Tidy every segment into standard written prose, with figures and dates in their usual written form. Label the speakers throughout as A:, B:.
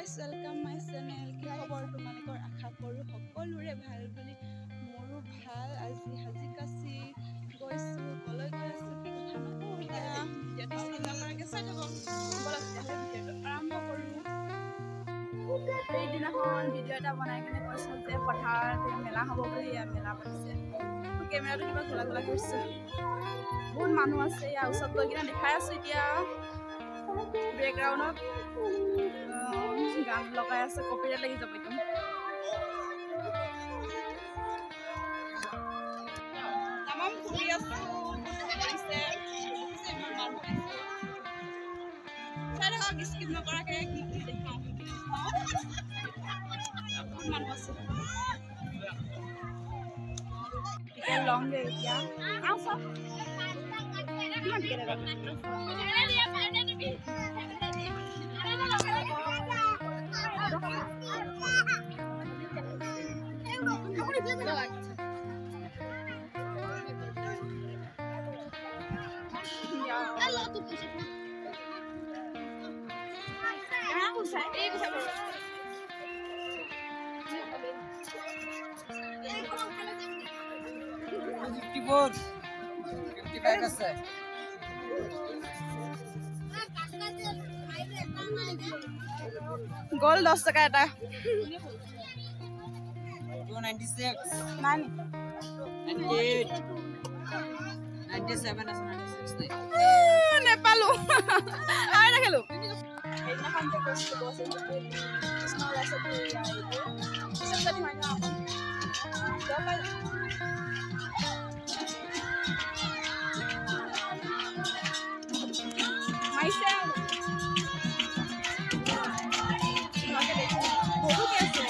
A: Guys welcome my channel. কি খবৰ তোমালোকৰ? আশা কৰোঁ সকলোৰে ভাল বুলি। মোৰো ভাল। আজি সাজি কাচি গৈছোঁ, কলৈ গৈ আছোঁ কি কথা নকওঁ এতিয়া। ভিডিঅ'টো স্কিপ নকৰাকৈ চাই থাকক। ব'লক তেতিয়াহ'লে ভিডিঅ'টো আৰম্ভ কৰোঁ। সেইদিনাখন ভিডিঅ' এটা বনাই কিনে কৈছোঁ যে পথাৰত মেলা হ'ব বুলি, মেলা পাতিছে। কেমেৰাটো কিবা ঘোলা ঘোলা কৰিছে। বহুত মানুহ আছে, ইয়াৰ ওচৰত গৈ কিনে দেখাই আছোঁ। এতিয়া বেকগ্ৰাউণ্ডত গান লগাই আছে, কপিৰাইট লাগি যাব একদম। তামাম ফুৰি আছোঁ, চাই থাকক স্কিপ নকৰাকৈ। কি কি দেখাওঁ বহুত মানুহ আছে। টিকেট লওঁগে এতিয়া। কিমান টিকেট এটা? গ'ল 10 টকা এটা।
B: 296
A: নাই
B: 98 97 আছে 96
A: নেপালো আৰু দেখিলো। সেইদিনাখন যে কৈছিলোঁ কৃষ্ণ ওলাইছে মাৰিছে বহুত আছে।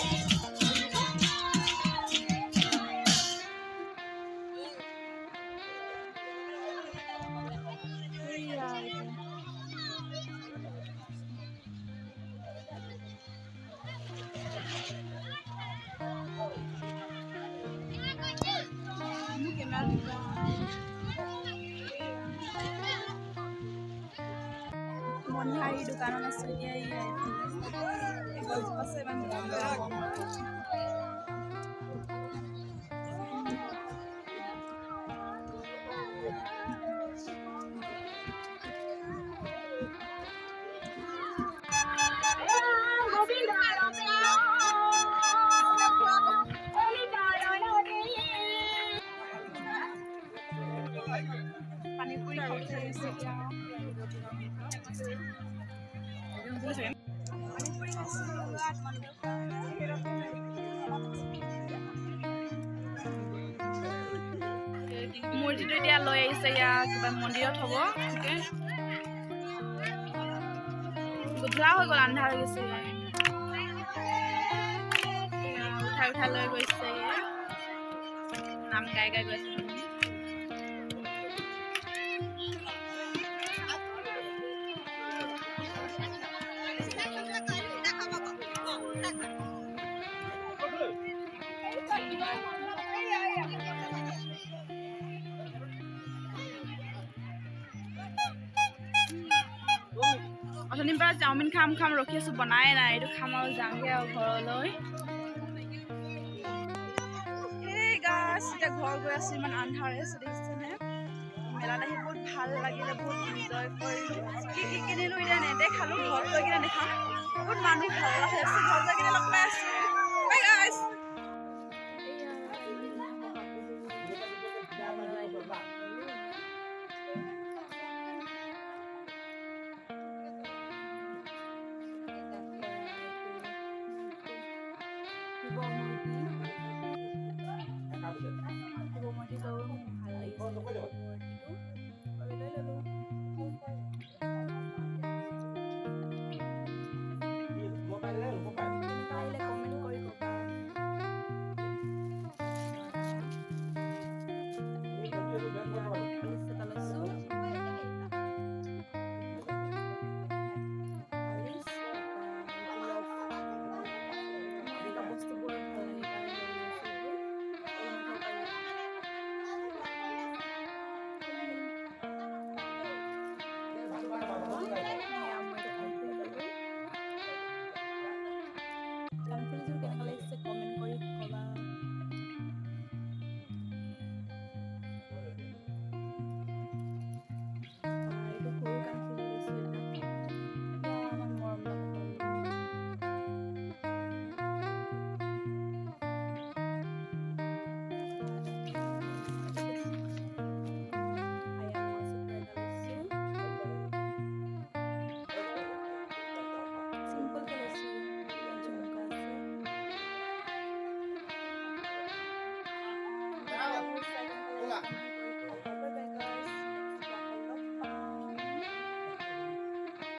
A: মণিহাৰী দোকানত আছো এতিয়া। গছজোপা আছে ইমান পানীপুৰি খাব লাগিছে এতিয়া। পানীপুৰি খাইছোঁ। মূৰ্তিটো এতিয়া লৈ আহিছে, ইয়াত কিবা মন্দিৰত হ'ব। গধূলা হৈ গ'ল, আন্ধাৰ হৈ গৈছে। উঠাই উঠাই লৈ গৈছে, নাম গাই গাই গৈছে। অথনিৰ পৰা চাওমিন খাম ৰখি আছোঁ, বনাই নাই। এইটো খাম আৰু যামগৈ আৰু ঘৰলৈ। এই গাছ এতিয়া ঘৰ গৈ আছোঁ, ইমান আন্ধাৰ হৈ আছে দেখিছেনে? মেলাত আহি বহুত ভাল লাগিলে, বহুত এনজয় কৰিলোঁ। কি কি কিনিলোঁ এতিয়া নেদেখালোঁ, ঘৰত গৈ কিনে দেখাম। বহুত মানুহ ভাল হৈ আছে, ঘৰত গৈ কিনে লগ পাই আছোঁ।